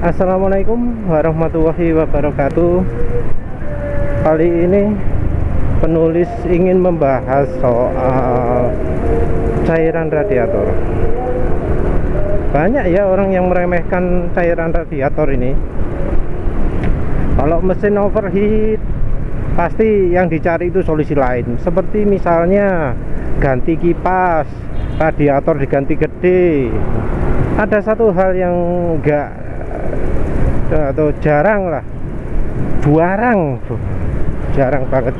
Assalamualaikum warahmatullahi wabarakatuh. Kali ini penulis ingin membahas soal cairan radiator. Banyak ya orang yang meremehkan cairan radiator ini. Kalau mesin overheat, pasti yang dicari itu solusi lain. Seperti misalnya ganti kipas, radiator diganti gede. Ada satu hal yang enggak atau jarang banget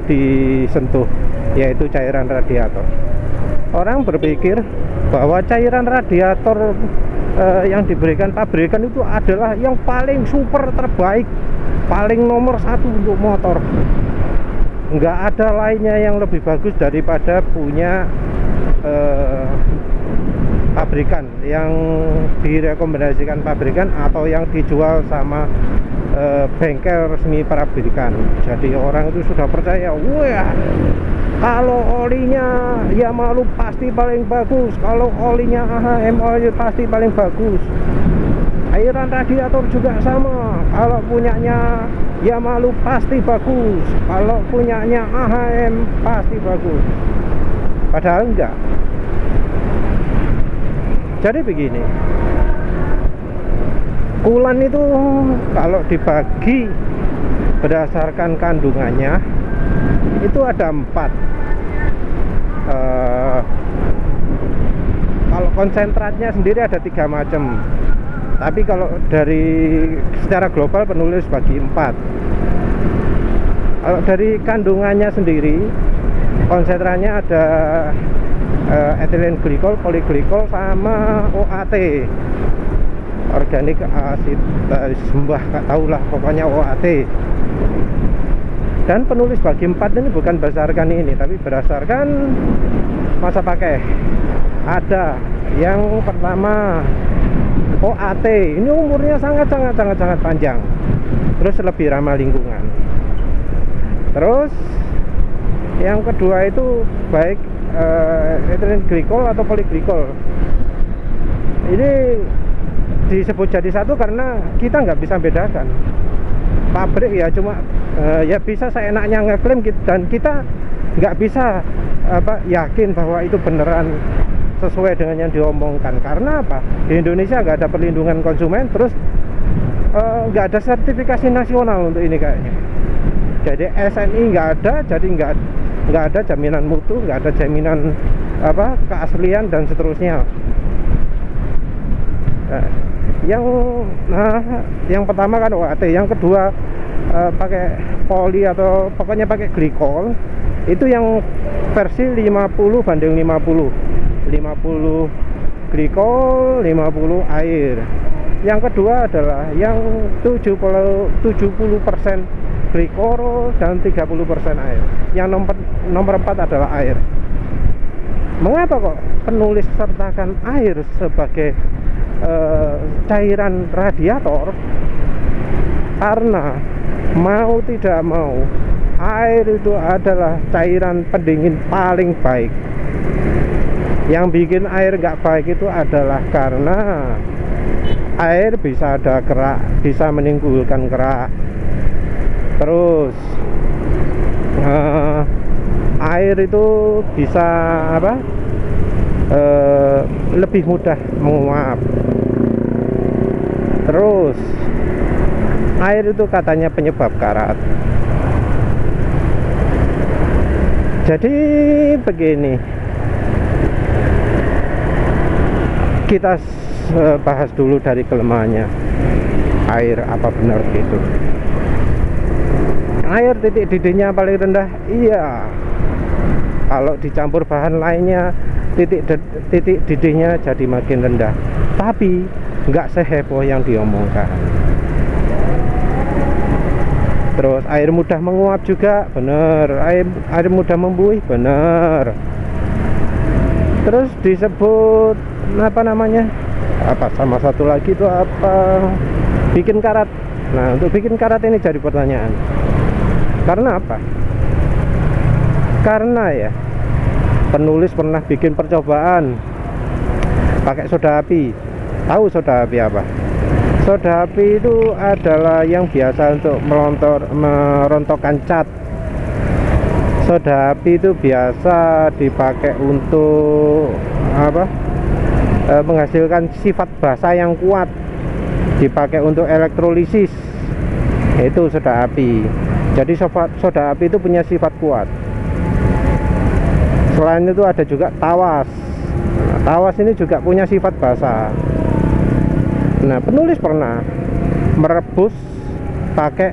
disentuh, yaitu cairan radiator. Orang berpikir bahwa cairan radiator yang diberikan pabrikan itu adalah yang paling super terbaik, paling nomor satu untuk motor. Nggak ada lainnya yang lebih bagus daripada punya pabrikan, yang direkomendasikan pabrikan atau yang dijual sama bengkel resmi pabrikan. Jadi orang itu sudah percaya, wah kalau olinya Yamaha pasti paling bagus, kalau olinya AHM oil pasti paling bagus. Cairan radiator juga sama, kalau punyanya Yamaha pasti bagus, kalau punyanya AHM pasti bagus. Padahal enggak. Jadi begini, kulan itu kalau dibagi berdasarkan kandungannya itu ada 4. Kalau konsentratnya sendiri ada 3 macam, tapi kalau dari secara global penulis bagi 4. Kalau dari kandungannya sendiri, konsentratnya ada ethylene glycol, polyglycol, sama OAT, organik asid sembah, gak tahu lah, pokoknya OAT. Dan penulis bagi 4 ini bukan berdasarkan ini, tapi berdasarkan masa pakai. Ada yang pertama OAT, ini umurnya sangat panjang, terus lebih ramah lingkungan. Terus yang kedua itu baik ethylene glycol atau polyglycol. Ini disebut jadi satu karena kita nggak bisa bedakan. Pabrik ya cuma ya bisa seenaknya ngeklaim, dan kita nggak bisa yakin bahwa itu beneran sesuai dengan yang diomongkan. Karena apa? Di Indonesia nggak ada perlindungan konsumen, terus nggak ada sertifikasi nasional untuk ini kayaknya. Jadi SNI nggak ada, jadi nggak ada jaminan mutu, nggak ada jaminan keaslian dan seterusnya. Yang pertama kan OAT, yang kedua pakai poli atau pokoknya pakai glikol. Itu yang versi 50/50 glikol, 50 air. Yang kedua adalah yang 70% glikol dan 30% air. Yang nomor 4 adalah air. Mengapa kok penulis sertakan air sebagai cairan radiator? Karena mau tidak mau, air itu adalah cairan pendingin paling baik. Yang bikin air nggak baik itu adalah karena air bisa ada kerak, bisa menimbulkan kerak. Terus air itu bisa lebih mudah menguap. Terus air itu katanya penyebab karat. Jadi begini, kita bahas dulu dari kelemahannya air, apa benar gitu. Air titik didihnya paling rendah, iya. Kalau dicampur bahan lainnya, titik didihnya jadi makin rendah. Tapi nggak seheboh yang diomongkan. Terus air mudah menguap juga, bener. Air mudah membuih, bener. Terus disebut sama satu lagi itu bikin karat. Nah, untuk bikin karat ini jadi pertanyaan. Karena apa? Karena ya, penulis pernah bikin percobaan pakai soda api. Tahu soda api apa? Soda api itu adalah yang biasa untuk merontokkan cat. Soda api itu biasa dipakai untuk apa? Menghasilkan sifat basa yang kuat, dipakai untuk elektrolisis. Itu soda api. Jadi soda api itu punya sifat kuat. Selain itu ada juga tawas. Nah, tawas ini juga punya sifat basa. Nah, penulis pernah merebus pakai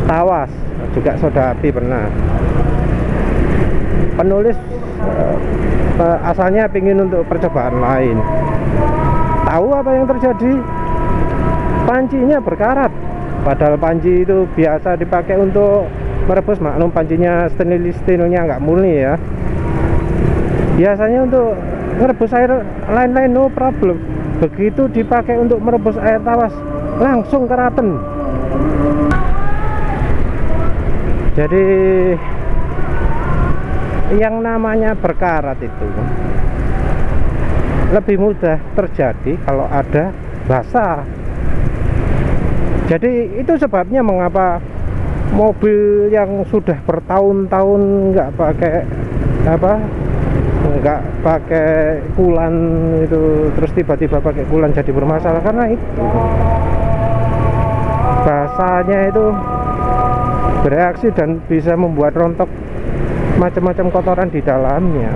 tawas, juga soda api pernah. Penulis asalnya ingin untuk percobaan lain. Tahu apa yang terjadi? Pancinya berkarat. Padahal panci itu biasa dipakai untuk merebus, maklum pancinya stainless steelnya nggak murni ya. Biasanya untuk merebus air lain-lain no problem. Begitu dipakai untuk merebus air tawas, langsung keraten. Jadi yang namanya berkarat itu lebih mudah terjadi kalau ada basah. Jadi itu sebabnya mengapa mobil yang sudah bertahun-tahun nggak pakai nggak pakai kulan itu, terus tiba-tiba pakai kulan jadi bermasalah, karena itu basahnya itu bereaksi dan bisa membuat rontok macam-macam kotoran di dalamnya,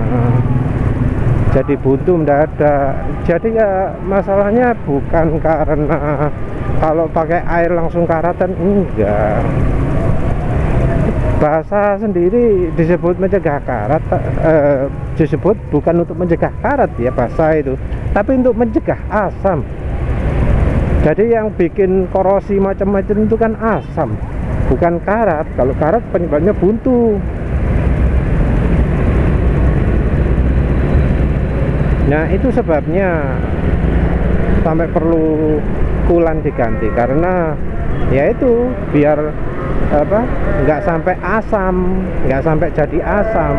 jadi buntu mendadak. Jadi ya masalahnya bukan karena kalau pakai air langsung karatan, enggak. Bahasa sendiri disebut mencegah karat, disebut bukan untuk mencegah karat ya bahasa itu, tapi untuk mencegah asam. Jadi yang bikin korosi macam-macam itu kan asam, bukan karat. Kalau karat penyebabnya buntu. Nah, itu sebabnya sampai perlu kulan diganti, karena ya itu biar nggak sampai asam, nggak sampai jadi asam,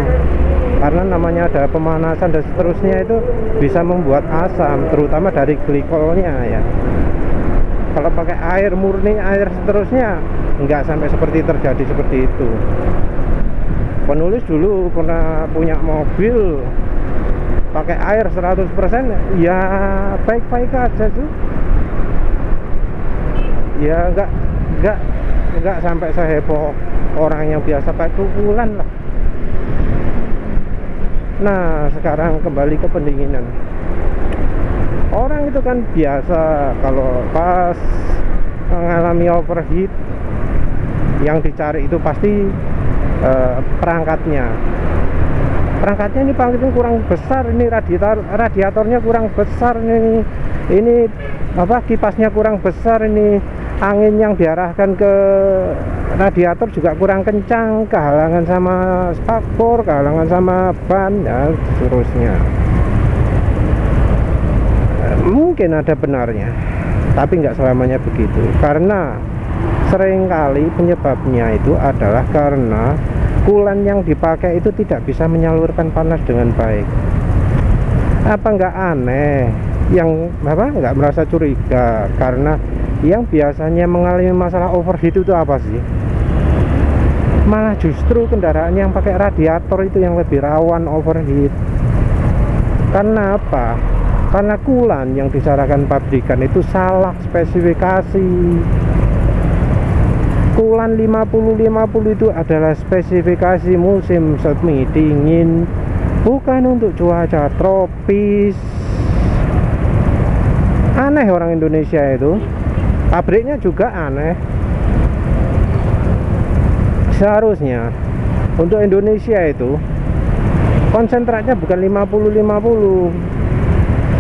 karena namanya ada pemanasan dan seterusnya, itu bisa membuat asam, terutama dari glikolnya ya. Kalau pakai air murni, air seterusnya, nggak sampai seperti terjadi seperti itu. Penulis dulu pernah punya mobil pakai air 100%, ya baik-baik aja tuh. Ya enggak sampai seheboh orang yang biasa pakai kulan lah. Nah, sekarang kembali ke pendinginan. Orang itu kan biasa kalau pas mengalami overheat, yang dicari itu pasti perangkatnya ini kurang besar, ini radiatornya kurang besar, ini kipasnya kurang besar, ini angin yang diarahkan ke radiator juga kurang kencang, kehalangan sama spakbor, kehalangan sama ban dan seterusnya. Mungkin ada benarnya, tapi nggak selamanya begitu, karena seringkali penyebabnya itu adalah karena kulan yang dipakai itu tidak bisa menyalurkan panas dengan baik. Apa nggak aneh yang nggak merasa curiga, karena yang biasanya mengalami masalah overheat itu apa sih? Malah justru kendaraan yang pakai radiator itu yang lebih rawan overheat. Karena apa? Karena kulan yang disarankan pabrikan itu salah spesifikasi. Kulan 50-50 itu adalah spesifikasi musim semi dingin, bukan untuk cuaca tropis. Aneh orang Indonesia itu, pabriknya juga aneh. Seharusnya untuk Indonesia itu konsentratnya bukan 50-50.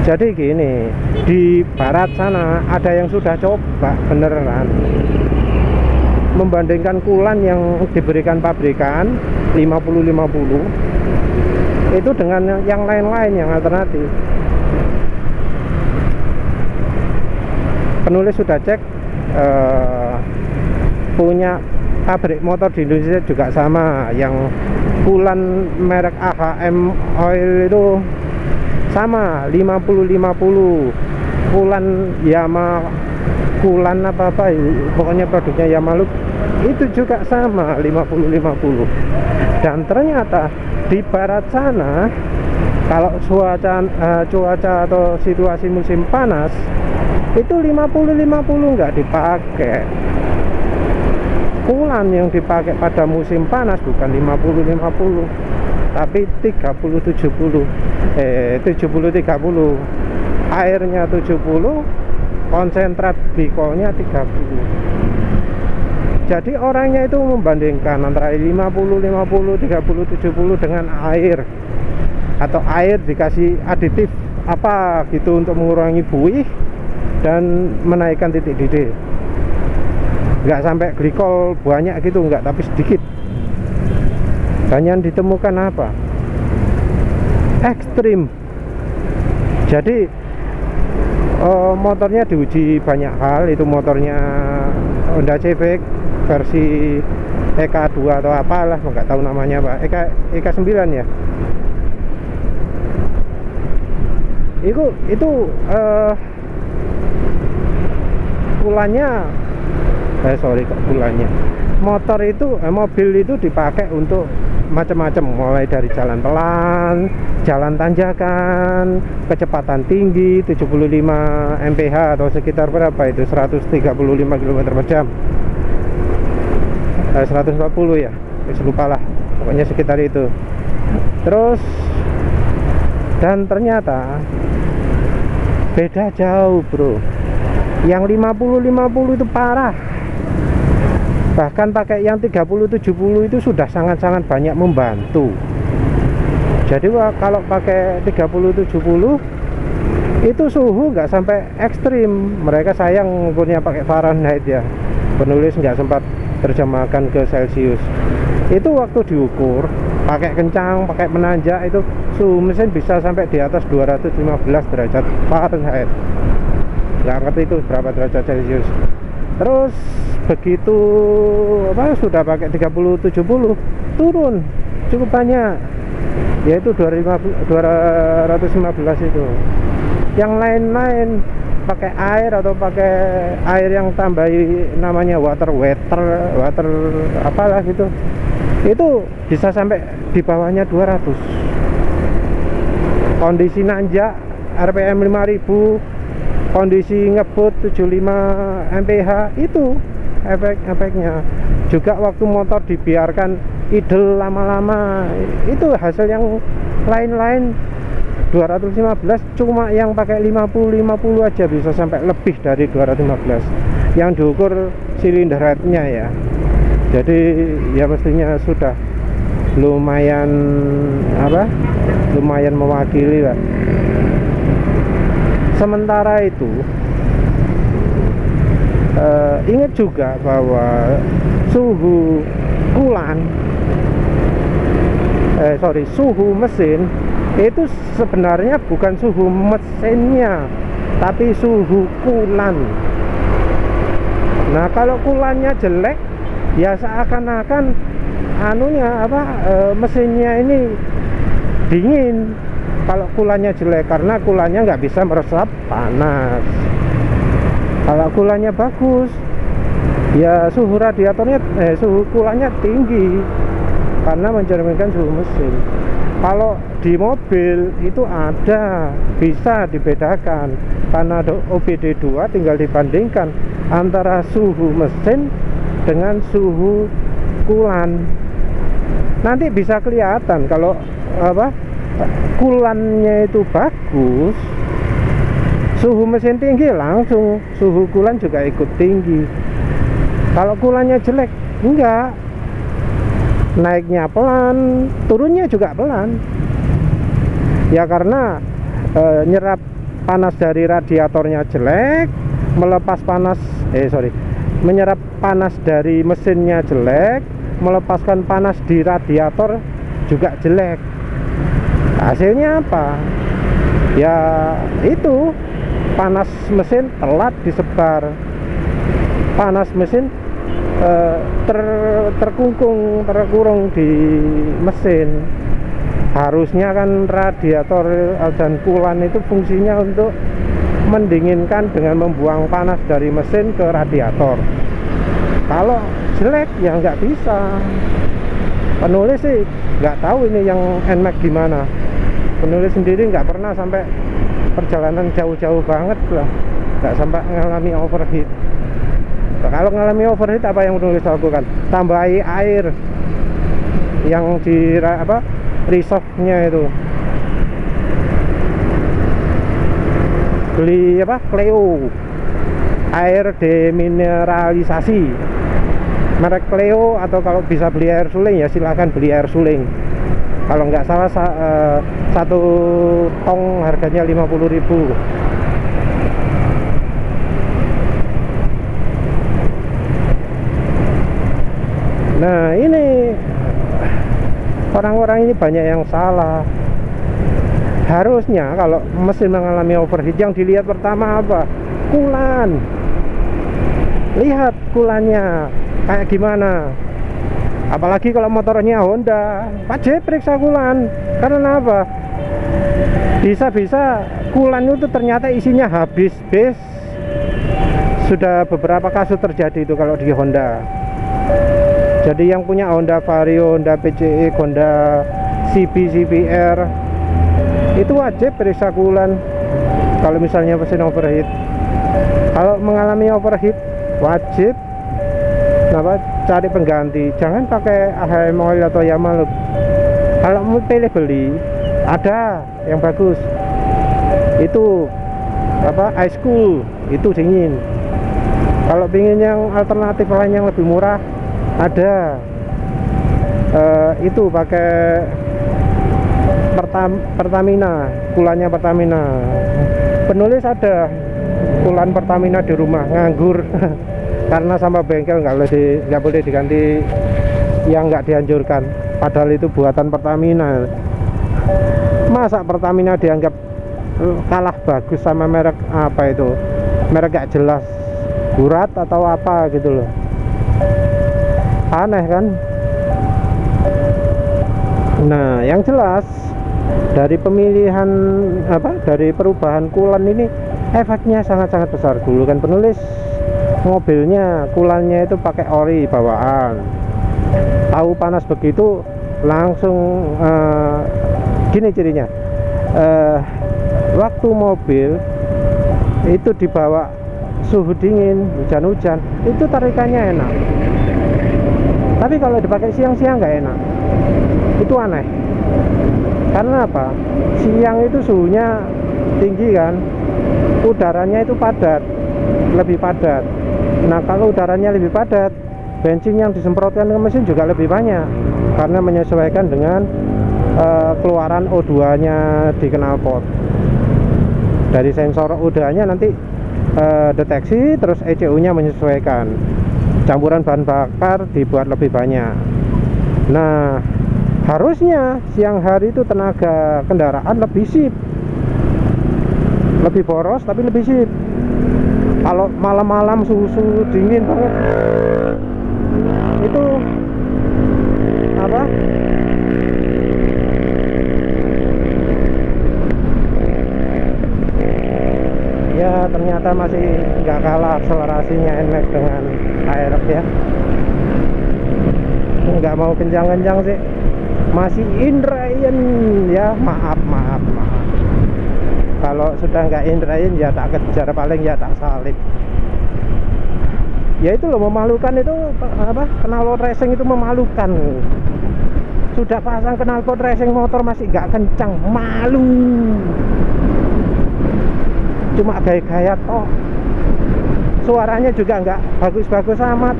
Jadi gini, di barat sana ada yang sudah coba beneran membandingkan kulan yang diberikan pabrikan 50-50 itu dengan yang lain-lain, yang alternatif. Penulis sudah cek, punya pabrik motor di Indonesia juga sama, yang kulan merek AHM Oil itu sama 50-50. Kulan Yamaha, Kulan apa-apa pokoknya produknya Yamaha itu juga sama 50-50. Dan ternyata di barat sana kalau cuaca atau situasi musim panas itu 50-50 nggak dipakai. Kulan yang dipakai pada musim panas bukan 50-50 tapi 30-70, 70-30. Airnya 70, konsentrat glikolnya 30. Jadi orangnya itu membandingkan antara 50-50, 30-70 dengan air, atau air dikasih aditif apa gitu untuk mengurangi buih dan menaikkan titik didih. Nggak sampai glikol banyak gitu, nggak, tapi sedikit. Dan yang ditemukan apa? Ekstrim. Jadi motornya diuji banyak hal. Itu motornya Honda Civic versi EK2 atau apalah, nggak tahu namanya Pak. EK9 ya. Itu kulannya motor itu mobil itu dipakai untuk macam-macam, mulai dari jalan pelan, jalan tanjakan, kecepatan tinggi 75 mph atau sekitar berapa itu, 135 km per jam, 140 ya, lupa lah, pokoknya sekitar itu. Terus dan ternyata beda jauh bro. Yang 50-50 itu parah. Bahkan pakai yang 30-70 itu sudah sangat-sangat banyak membantu. Jadi kalau pakai 30-70 itu suhu nggak sampai ekstrim. Mereka sayang ngukurnya pakai Fahrenheit ya. Penulis nggak sempat terjemahkan ke Celsius. Itu waktu diukur pakai kencang, pakai menanjak, itu suhu mesin bisa sampai di atas 215 derajat Fahrenheit. Nggak ngerti itu berapa derajat Celsius. Terus begitu sudah pakai 30-70 turun cukup banyak, yaitu 215 itu. Yang lain-lain pakai air atau pakai air yang tambahi namanya water apalah gitu, itu bisa sampai di bawahnya 200. Kondisi nanjak RPM 5000, kondisi ngebut 75 mph, itu efeknya. Juga waktu motor dibiarkan idle lama-lama, itu hasil yang lain-lain 215, cuma yang pakai 50-50 aja bisa sampai lebih dari 215 yang diukur silinder headnya ya. Jadi ya mestinya sudah lumayan lumayan mewakili lah. Sementara itu ingat juga bahwa suhu kulan suhu mesin itu sebenarnya bukan suhu mesinnya, tapi suhu kulan. Nah, kalau kulannya jelek, ya seakan-akan mesinnya ini dingin. Kalau kulannya jelek, karena kulannya nggak bisa meresap panas. Kalau kulannya bagus, ya suhu radiatornya, suhu kulannya tinggi, karena mencerminkan suhu mesin. Kalau di mobil itu bisa dibedakan, karena ada OBD2, tinggal dibandingkan antara suhu mesin dengan suhu kulan. Nanti bisa kelihatan kalau kulannya itu bagus, suhu mesin tinggi, langsung suhu kulan juga ikut tinggi. Kalau kulannya jelek, enggak, naiknya pelan, turunnya juga pelan. Ya karena nyerap panas dari radiatornya jelek, menyerap panas dari mesinnya jelek, melepaskan panas di radiator juga jelek. Hasilnya apa? Ya itu, panas mesin telat disebar, panas mesin terkurung di mesin. Harusnya kan radiator dan coolant itu fungsinya untuk mendinginkan dengan membuang panas dari mesin ke radiator. Kalau jelek ya nggak bisa. Penulis sih nggak tahu ini yang NMAX gimana. Penulis sendiri nggak pernah sampai perjalanan jauh-jauh banget lah, nggak sampai mengalami overheat. Nah, kalau mengalami overheat apa yang penulis lakukan? Tambahi air yang di reserve-nya itu. Beli Cleo, air demineralisasi, merek Cleo, atau kalau bisa beli air suling ya silahkan beli air suling. Kalau nggak salah satu tong harganya 50.000. Nah ini orang-orang ini banyak yang salah. Harusnya kalau mesin mengalami overheat, yang dilihat pertama apa? Kulan. Lihat kulannya kayak gimana. Apalagi kalau motornya Honda, wajib periksa kulan. Karena apa? Bisa-bisa kulan itu ternyata isinya habis. Sudah beberapa kasus terjadi itu kalau di Honda. Jadi yang punya Honda Vario, Honda PCE, Honda CB, CBR, itu wajib periksa kulan kalau misalnya mesin overheat. Kalau mengalami overheat wajib cari pengganti, jangan pakai AHM oil atau Yamaluk. Kalau mau pilih beli, ada yang bagus itu ice cool, itu dingin. Kalau pingin yang alternatif lain yang lebih murah, ada itu pakai Pertamina, kulannya Pertamina. Penulis ada kulan Pertamina di rumah, nganggur karena sama bengkel nggak boleh diganti yang nggak dianjurkan, padahal itu buatan Pertamina. Masa Pertamina dianggap kalah bagus sama merek apa itu, merek gak jelas, Gurat atau apa gitu loh. Aneh kan. Nah yang jelas dari pemilihan dari perubahan kulan ini efeknya sangat-sangat besar. Dulu kan penulis mobilnya kulannya itu pakai ori bawaan, tahu panas begitu langsung gini cirinya, waktu mobil itu dibawa suhu dingin, hujan-hujan, itu tarikannya enak. Tapi kalau dipakai siang-siang nggak enak, itu aneh. Karena apa? Siang itu suhunya tinggi kan, udaranya itu padat, lebih padat. Nah kalau udaranya lebih padat, bensin yang disemprotkan ke mesin juga lebih banyak, karena menyesuaikan dengan keluaran O2 nya di knalpot. Dari sensor O2 nya nanti deteksi, terus ECU nya menyesuaikan, campuran bahan bakar dibuat lebih banyak. Nah harusnya siang hari itu tenaga kendaraan lebih sip, lebih boros tapi lebih sip. Kalau malam-malam suhu dingin banget, itu ya ternyata masih nggak kalah akselerasinya NMAX dengan Aerox ya. Nggak mau kencang-kencang sih, masih indrain ya. Maaf. Kalau sudah nggak indrain ya tak kejar, paling ya tak salib. Ya itu loh, memalukan itu knalpot racing itu memalukan. Sudah pasang knalpot racing motor masih nggak kencang, malu. Cuma gaya-gaya toh, suaranya juga nggak bagus-bagus amat.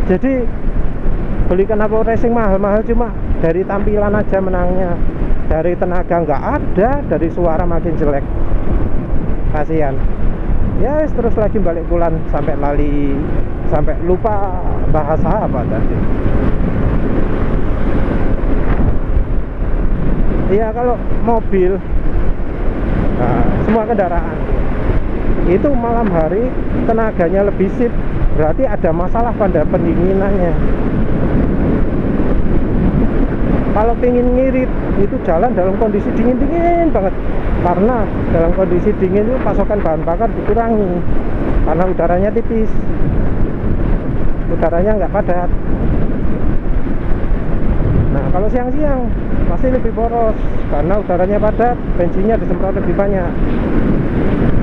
Jadi beli knalpot racing mahal-mahal cuma dari tampilan aja menangnya, dari tenaga nggak ada, dari suara makin jelek. Kasihan. Ya terus lagi balik bulan sampai lali, sampai lupa bahasa apa tadi. Ya kalau mobil, nah, semua kendaraan itu malam hari tenaganya lebih sip, berarti ada masalah pada pendinginannya. kalau pengen ngirit itu jalan dalam kondisi dingin banget, karena dalam kondisi dingin itu pasokan bahan bakar dikurangi karena udaranya tipis, udaranya nggak padat. Nah kalau siang-siang masih lebih boros karena udaranya padat, bensinnya disemprot lebih banyak.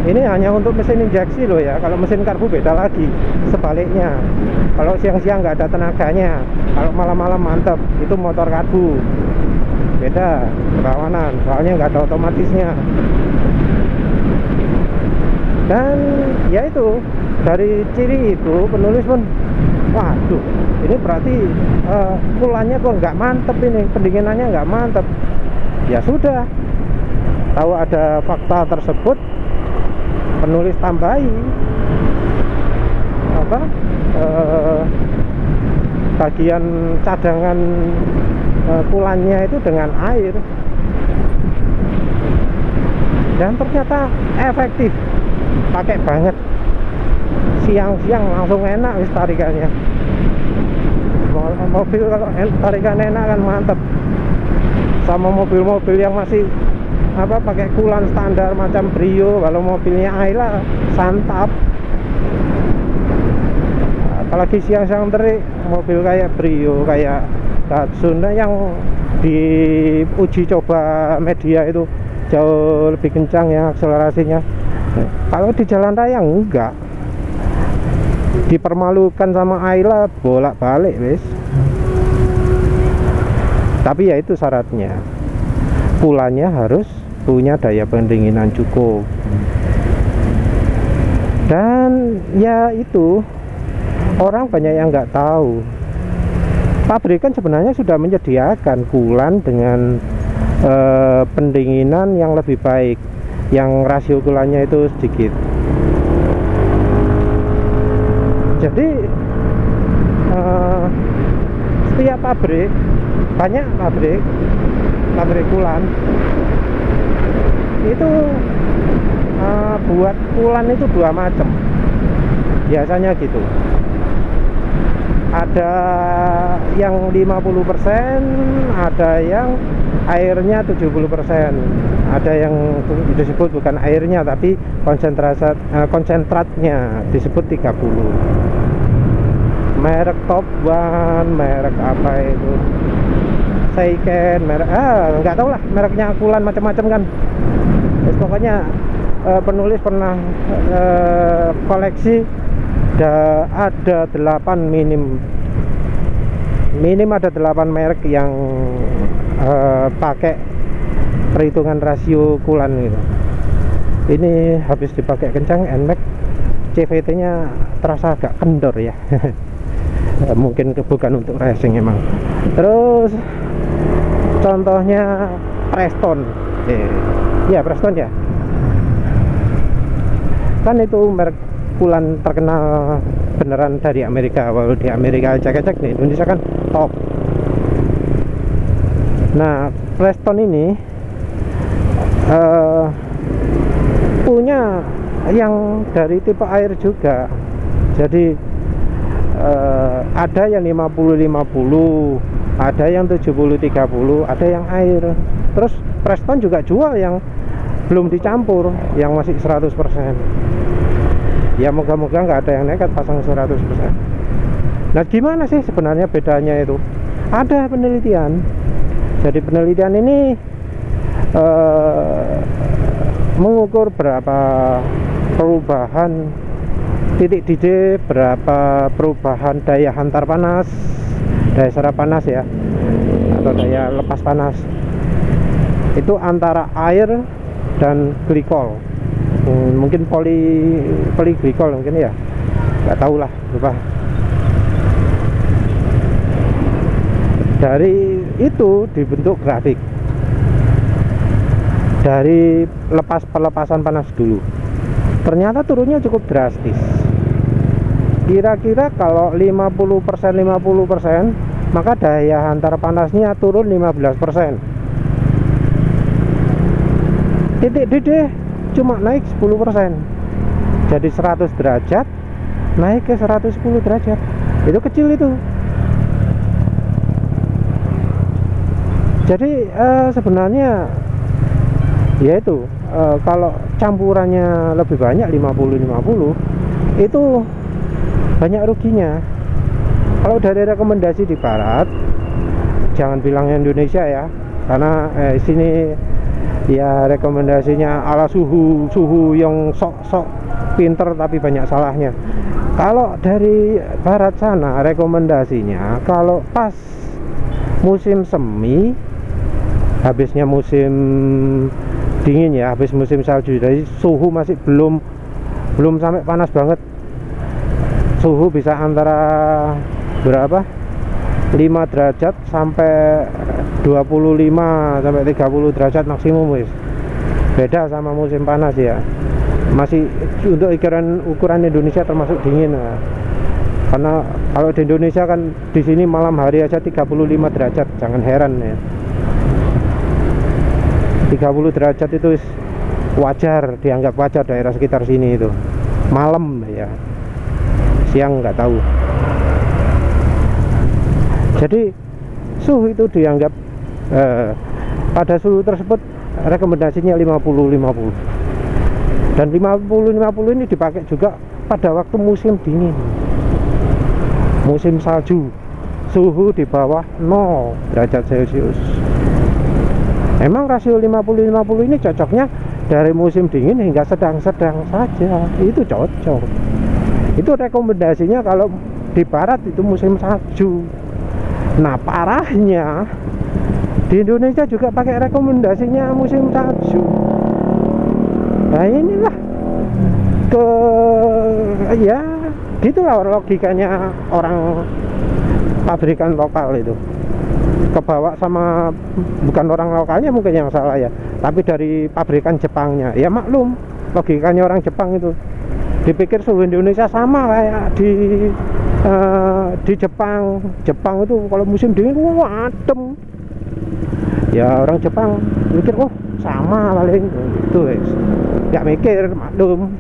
Ini hanya untuk mesin injeksi loh ya, kalau mesin karbu beda lagi. Sebaliknya, kalau siang-siang nggak ada tenaganya, kalau malam-malam mantap, itu motor karbu. Beda, kerawanan, soalnya nggak ada otomatisnya. Dan ya itu, dari ciri itu penulis pun, waduh, ini berarti kulannya kok nggak mantep ini, pendinginannya nggak mantep. Ya sudah, tahu ada fakta tersebut, penulis tambahi apa bagian cadangan kulannya itu dengan air, dan ternyata efektif, pakai banget. Siang-siang langsung enak wis tarikannya. Mobil kalau tarikan enak kan mantep, sama mobil-mobil yang masih apa pakai kulan standar macam Brio. Kalau mobilnya Ayla santap, apalagi siang-siang terik mobil kayak Brio, kayak Datsun yang diuji coba media itu jauh lebih kencang ya akselerasinya. Kalau di jalan raya enggak, dipermalukan sama Ayla bolak-balik wis. Tapi ya itu syaratnya, kulannya harus punya daya pendinginan cukup. Dan ya itu orang banyak yang nggak tahu, pabrikan sebenarnya sudah menyediakan kulan dengan pendinginan yang lebih baik, yang rasio kulannya itu sedikit. Jadi setiap pabrik, banyak pabrik kulan itu buat kulan itu dua macam biasanya gitu. Ada yang 50%, ada yang airnya 70%, ada yang disebut bukan airnya tapi konsentratnya disebut 30. Merek Top One, merek apa itu, Seiken, merek nggak tahu lah mereknya kulan macam-macam kan. Terus pokoknya penulis pernah koleksi, ada 8 minim ada 8 merek yang pakai perhitungan rasio kulan gitu. Ini habis dipakai kencang, NMAX CVT nya terasa agak kendor ya. Mungkin bukan untuk racing emang. Terus contohnya Preston, ya Preston ya, kan itu merek kulan terkenal beneran dari Amerika. Walau di Amerika cek-cek, di Indonesia kan top. Nah Preston ini punya yang dari tipe air juga. Jadi ada yang 50-50, ada yang 70-30, ada yang air. Terus Preston juga jual yang belum dicampur, yang masih 100%. Ya moga-moga nggak ada yang nekat pasang 100%. Nah gimana sih sebenarnya bedanya itu? Ada penelitian. Jadi penelitian ini mengukur berapa perubahan titik didih, berapa perubahan daya hantar panas, daya serap panas ya, atau daya lepas panas itu antara air dan glikol. Mungkin poliglikol mungkin ya, nggak tahu lah, lupa. Dari itu dibentuk grafik dari pelepasan panas dulu. Ternyata turunnya cukup drastis. Kira-kira kalau 50%, maka daya hantar panasnya turun 15%. Titik didih cuma naik 10%. Jadi 100 derajat naik ke 110 derajat. Itu kecil itu. Jadi sebenarnya yaitu kalau campurannya lebih banyak 50-50 itu banyak ruginya. Kalau dari rekomendasi di barat, jangan bilang Indonesia ya, karena sini ya rekomendasinya ala suhu yang sok pinter tapi banyak salahnya. Kalau dari barat sana rekomendasinya kalau pas musim semi, habisnya musim dingin ya, habis musim salju, jadi suhu masih belum sampai panas banget. Suhu bisa antara berapa? 5 derajat sampai 25 sampai 30 derajat maksimum wis. Beda sama musim panas ya. Masih untuk ukuran Indonesia termasuk dingin ya. Karena kalau di Indonesia kan di sini malam hari aja 35 derajat, jangan heran ya. 30 derajat itu wajar, dianggap wajar daerah sekitar sini itu. Malam ya. Siang nggak tahu. Jadi suhu itu dianggap pada suhu tersebut rekomendasinya 50-50. Dan 50-50 ini dipakai juga pada waktu musim dingin, musim salju, suhu di bawah 0 derajat Celcius. Emang rasio 50-50 ini cocoknya dari musim dingin hingga sedang-sedang saja. Itu cocok. Itu rekomendasinya kalau di barat itu musim salju. Nah parahnya di Indonesia juga pakai rekomendasinya musim salju. Nah inilah ya gitulah logikanya orang pabrikan lokal itu. Kebawa sama bukan orang lokalnya mungkin yang salah ya, tapi dari pabrikan Jepangnya. Ya maklum logikanya orang Jepang itu. Dipikir suhu Indonesia sama kayak di Jepang. Jepang itu kalau musim dingin adem. Ya orang Jepang mikir sama paling gitu guys. Nggak mikir, maklum.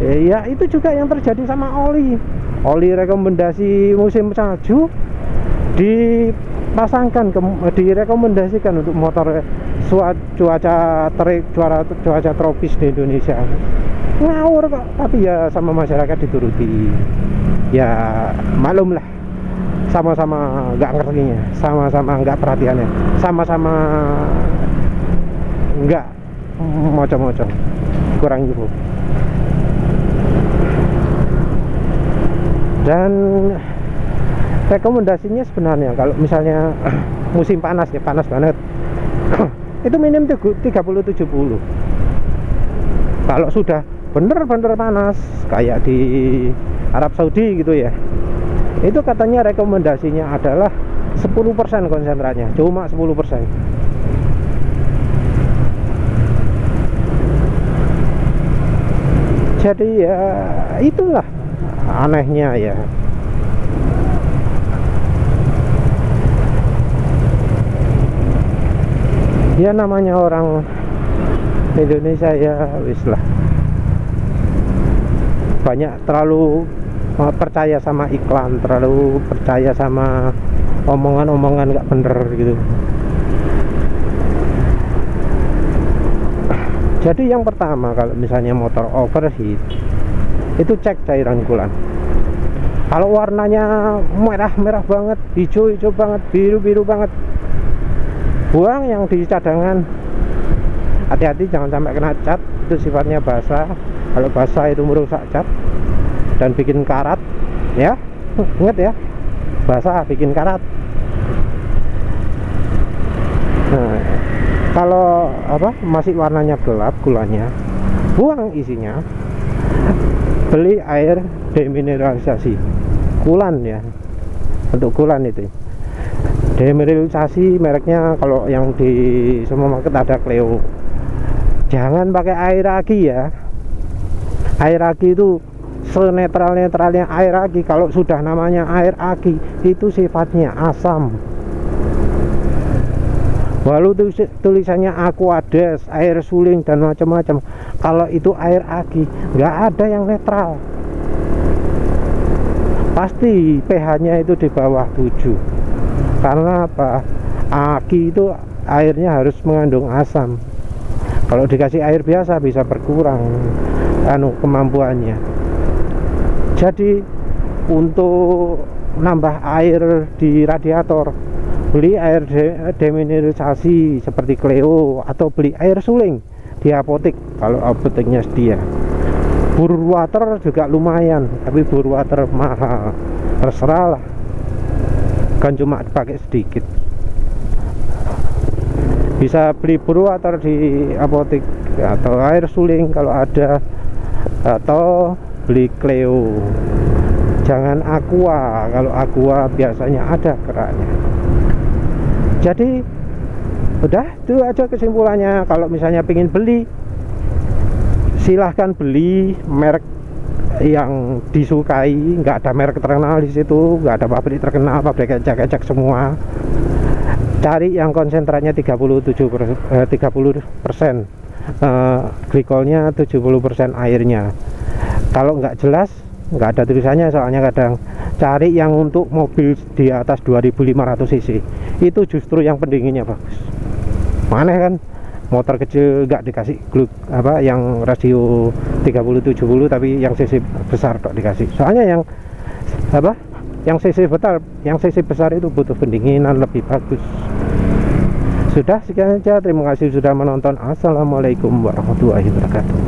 Ya itu juga yang terjadi sama oli rekomendasi musim salju dipasangkan direkomendasikan untuk motor cuaca terik, cuaca tropis di Indonesia. Ngawur kok, tapi ya sama masyarakat dituruti. Ya maklum lah, sama-sama nggak ngertinya, sama-sama nggak perhatiannya, sama-sama nggak moco-moco, kurang gitu. Dan rekomendasinya sebenarnya kalau misalnya musim panas ya, panas banget itu minim 30-70. Kalau sudah bener-bener panas kayak di Arab Saudi gitu ya, itu katanya rekomendasinya adalah 10% konsentratnya, cuma 10%. Jadi ya itulah anehnya ya. Ya namanya orang Indonesia ya wis lah, banyak terlalu percaya sama iklan, terlalu percaya sama omongan-omongan nggak bener gitu. Jadi yang pertama kalau misalnya motor overheat itu cek cairan coolant. Kalau warnanya merah banget, hijau banget, biru banget, buang yang di cadangan. Hati-hati jangan sampai kena cat, itu sifatnya basah. Kalau basah itu merusak cat dan bikin karat ya. Ingat ya, basah bikin karat. Nah, kalau masih warnanya gelap gulanya, buang isinya. Beli air demineralisasi, kulan ya, untuk kulan itu. Demineralisasi mereknya kalau yang di semua market ada Cleo. Jangan pakai air aki ya. Air aki itu senetral-netralnya air aki. Kalau sudah namanya air aki itu sifatnya asam. Walau tulisannya Aquades, air suling dan macam-macam, kalau itu air aki nggak ada yang netral. pasti pH-nya itu di bawah 7. Karena apa? Aki itu airnya harus mengandung asam. Kalau dikasih air biasa bisa berkurang kemampuannya. Jadi untuk nambah air di radiator, beli air demineralisasi seperti Cleo, atau beli air suling di apotek kalau apoteknya sedia. Bur water juga lumayan, tapi bur water mahal, terserah lah, kan cuma dipakai sedikit. Bisa beli bur water di apotek, atau air suling kalau ada, atau beli Cleo. Jangan Aqua, kalau Aqua biasanya ada kerannya. Jadi udah itu aja kesimpulannya. Kalau misalnya pengen beli, silahkan beli merek yang disukai. Nggak ada merek terkenal di situ, nggak ada pabrik terkenal, pabrik ecek-ecek semua. Cari yang konsentratnya 30%, glikolnya 70% airnya. Kalau nggak jelas, nggak ada tulisannya, soalnya kadang cari yang untuk mobil di atas 2500 cc itu justru yang pendinginnya bagus. Aneh kan, motor kecil nggak dikasih yang rasio 30-70, tapi yang cc besar kok dikasih. Soalnya yang cc besar itu butuh pendinginan lebih bagus. Sudah, sekian saja, terima kasih sudah menonton. Assalamualaikum warahmatullahi wabarakatuh.